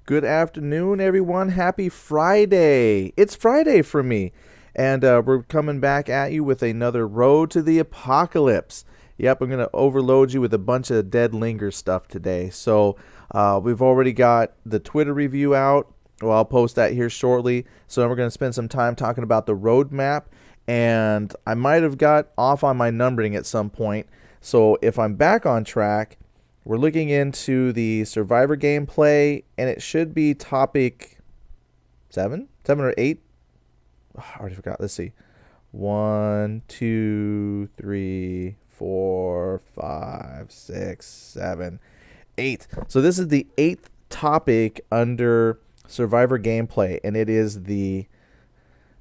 Good afternoon, everyone. Happy Friday. It's Friday for me. And we're coming back at you with another Road to the Apocalypse. Yep, I'm going to overload you with a bunch of dead Linger stuff today. So we've already got the Twitter review out. Well, I'll post that here shortly. So then we're going to spend some time talking about the roadmap. And I might have got off on my numbering at some point. So if I'm back on track, we're looking into the Survivor gameplay, and it should be topic 7 or 8. Oh, I already forgot. Let's see. 1, 2, 3, 4, 5, 6, 7, 8. So this is the 8th topic under Survivor gameplay, and it is the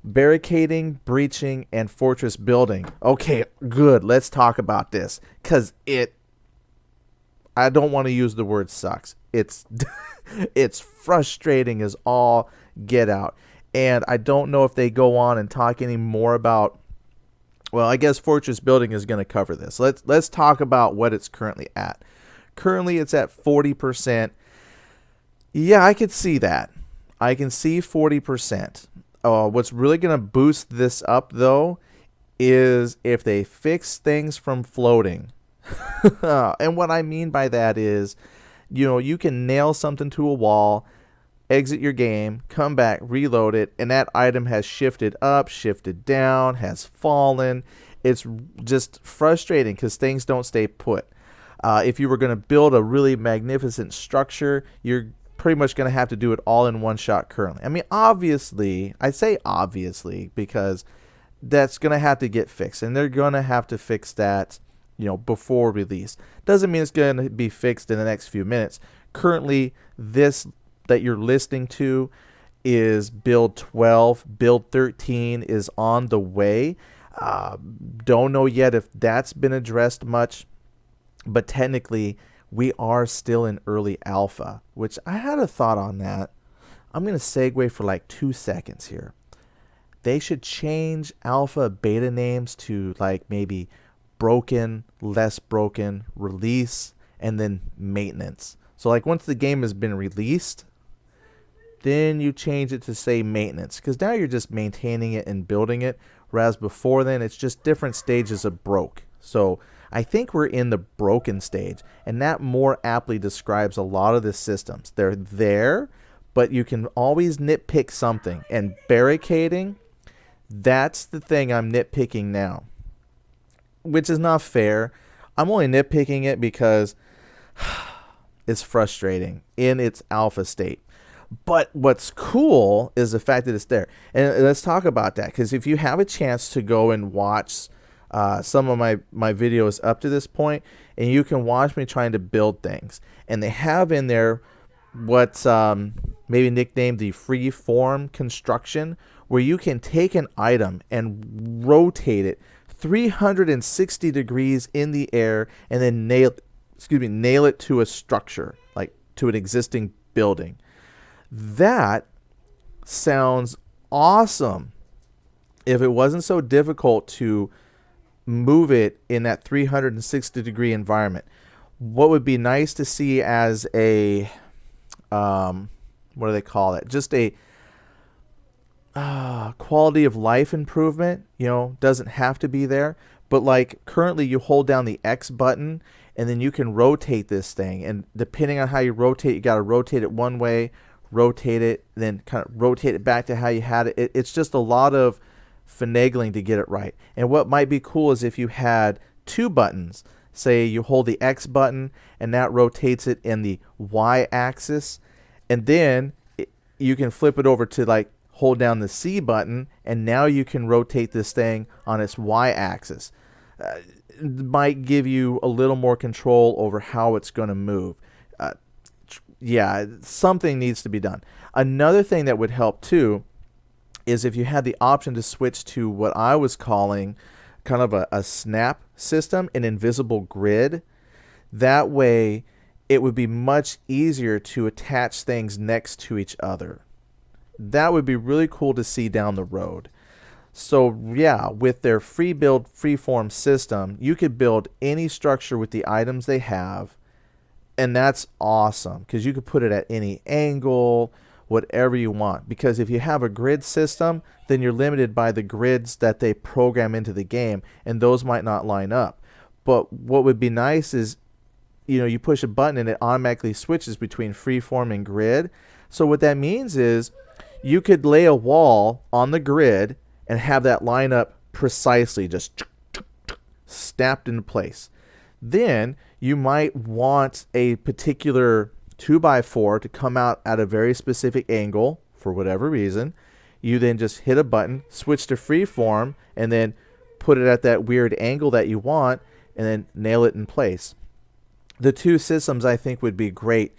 barricading, breaching, and fortress building. Okay, good. Let's talk about this, because I don't want to use the word sucks. It's it's frustrating as all get out. And I don't know if they go on and talk any more about, well, I guess fortress building is going to cover this. Let's talk about what it's currently at. Currently it's at 40%. Yeah, I could see that. I can see 40%. What's really going to boost this up though is if they fix things from floating. And what I mean by that is, you can nail something to a wall, exit your game, come back, reload it, and that item has shifted up, shifted down, has fallen. It's just frustrating because things don't stay put. If you were going to build a really magnificent structure, you're pretty much going to have to do it all in one shot currently. I mean, obviously, I say obviously because that's going to have to get fixed, and they're going to have to fix that before release. Doesn't mean it's going to be fixed in the next few minutes. Currently, this that you're listening to is build 12. Build 13 is on the way. Don't know yet if that's been addressed much, but technically we are still in early alpha, which I had a thought on that. I'm going to segue for like 2 seconds here. They should change alpha beta names to like maybe broken, less broken, release, and then maintenance. So like once the game has been released, then you change it to say maintenance, because now you're just maintaining it and building it, whereas before then it's just different stages of broke. So I think we're in the broken stage, and that more aptly describes a lot of the systems. They're there, but you can always nitpick something, and barricading, that's the thing I'm nitpicking now, which is not fair. I'm only nitpicking it because it's frustrating in its alpha state. But what's cool is the fact that it's there. And let's talk about that, because if you have a chance to go and watch some of my videos up to this point, and you can watch me trying to build things, and they have in there what's maybe nicknamed the free form construction, where you can take an item and rotate it 360 degrees in the air and then nail it to a structure, like to an existing building. That sounds awesome if it wasn't so difficult to move it in that 360 degree environment. What would be nice to see as a what do they call it? Just a quality of life improvement, doesn't have to be there, but like currently you hold down the X button and then you can rotate this thing, and depending on how you rotate, you got to rotate it one way, rotate it, then kind of rotate it back to how you had it. It's just a lot of finagling to get it right. And what might be cool is if you had 2 buttons, say you hold the X button and that rotates it in the Y axis, and then you can flip it over to like hold down the C button, and now you can rotate this thing on its Y axis. It might give you a little more control over how it's going to move. Yeah, something needs to be done. Another thing that would help too is if you had the option to switch to what I was calling kind of a snap system, an invisible grid. That way it would be much easier to attach things next to each other. That would be really cool to see down the road. So yeah, with their free build, freeform system, you could build any structure with the items they have And that's awesome because you could put it at any angle, whatever you want. Because if you have a grid system, then you're limited by the grids that they program into the game, and those might not line up. But what would be nice is, you push a button and it automatically switches between freeform and grid. So what that means is you could lay a wall on the grid and have that line up precisely, just snapped into place. Then you might want a particular 2x4 to come out at a very specific angle for whatever reason. You then just hit a button, switch to freeform, and then put it at that weird angle that you want, and then nail it in place. The two systems I think would be great.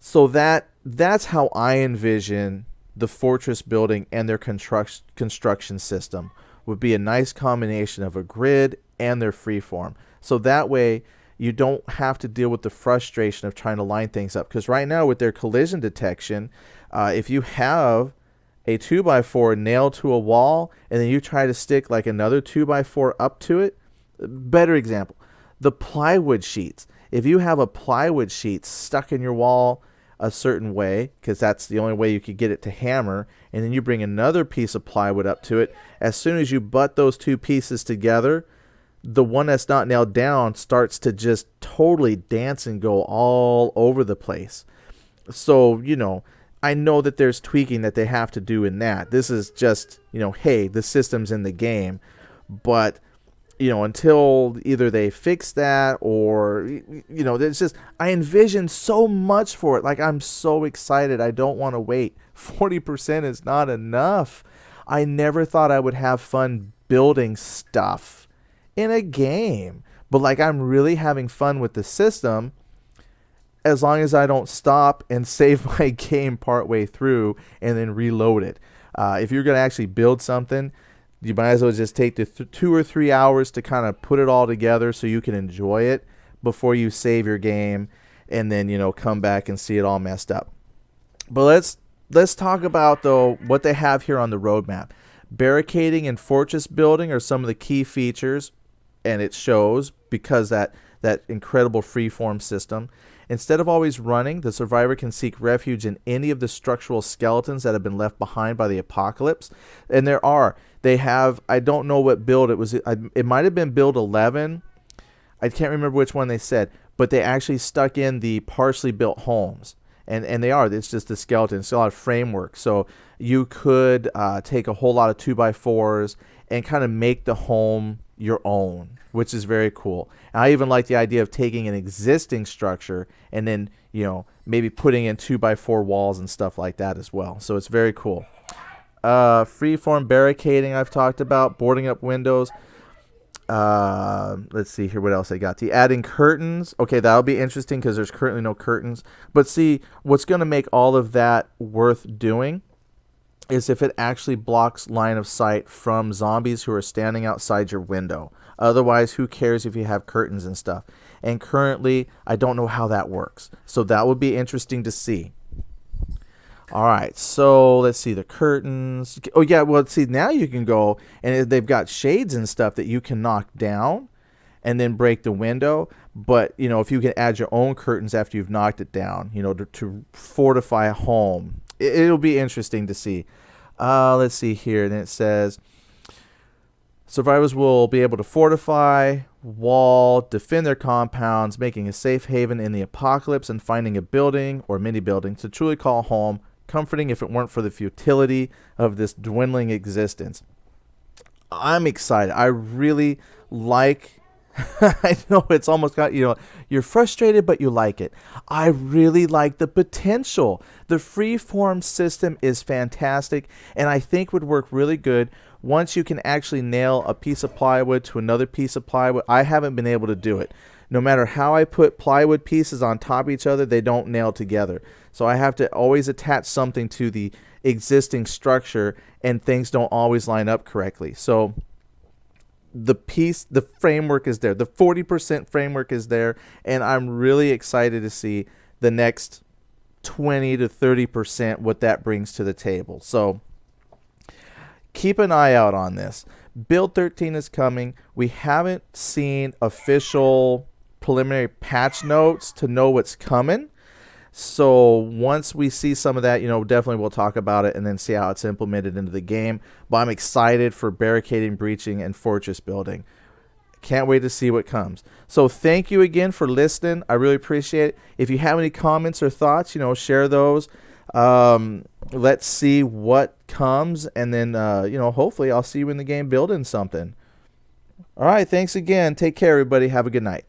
So that's how I envision the fortress building and their construction system would be a nice combination of a grid and their freeform. So that way you don't have to deal with the frustration of trying to line things up. Because right now with their collision detection, if you have a 2x4 nailed to a wall and then you try to stick like another 2x4 up to it, better example, the plywood sheets. If you have a plywood sheet stuck in your wall a certain way, because that's the only way you could get it to hammer, and then you bring another piece of plywood up to it, as soon as you butt those two pieces together, the one that's not nailed down starts to just totally dance and go all over the place. So, I know that there's tweaking that they have to do in that. This is just, hey, the system's in the game. But, until either they fix that or, it's just, I envision so much for it. Like, I'm so excited. I don't want to wait. 40% is not enough. I never thought I would have fun building stuff in a game. But, like, I'm really having fun with the system as long as I don't stop and save my game partway through and then reload it. If you're going to actually build something, you might as well just take the 2 or 3 hours to kind of put it all together so you can enjoy it before you save your game and then, come back and see it all messed up. But let's talk about, though, what they have here on the roadmap. Barricading and fortress building are some of the key features, and it shows because that incredible freeform system. Instead of always running, the survivor can seek refuge in any of the structural skeletons that have been left behind by the apocalypse. And they have, I don't know what build it was. It might have been build 11. I can't remember which one they said, but they actually stuck in the partially built homes. And it's just the skeleton. It's a lot of framework. So you could take a whole lot of 2x4s and kind of make the home your own, which is very cool. And I even like the idea of taking an existing structure and then, maybe putting in 2x4 walls and stuff like that as well. So it's very cool. Freeform barricading I've talked about, boarding up windows. Let's see here what else I got. The adding curtains. Okay, that'll be interesting because there's currently no curtains. But see, what's going to make all of that worth doing is if it actually blocks line of sight from zombies who are standing outside your window. Otherwise, who cares if you have curtains and stuff? And currently, I don't know how that works. So that would be interesting to see. All right, so let's see the curtains. Oh, yeah, well, see, now you can go, and they've got shades and stuff that you can knock down and then break the window. But, if you can add your own curtains after you've knocked it down, to fortify a home, it'll be interesting to see. Let's see here. Then it says, survivors will be able to fortify, wall, defend their compounds, making a safe haven in the apocalypse and finding a building or mini building to truly call home, comforting if it weren't for the futility of this dwindling existence. I'm excited. I really like I know it's almost got, you're frustrated, but you like it. I really like the potential. The freeform system is fantastic, and I think would work really good once you can actually nail a piece of plywood to another piece of plywood. I haven't been able to do it. No matter how I put plywood pieces on top of each other, they don't nail together. So I have to always attach something to the existing structure, and things don't always line up correctly. So the framework is there. The 40% framework is there, and I'm really excited to see the next 20 to 30% what that brings to the table. So keep an eye out on this. Build 13 is coming. We haven't seen official preliminary patch notes to know what's coming. So once we see some of that, definitely we'll talk about it and then see how it's implemented into the game. But I'm excited for barricading, breaching, and fortress building. Can't wait to see what comes. So thank you again for listening. I really appreciate it. If you have any comments or thoughts, share those. Let's see what comes, and then hopefully I'll see you in the game building something. All right, thanks again. Take care, everybody. Have a good night.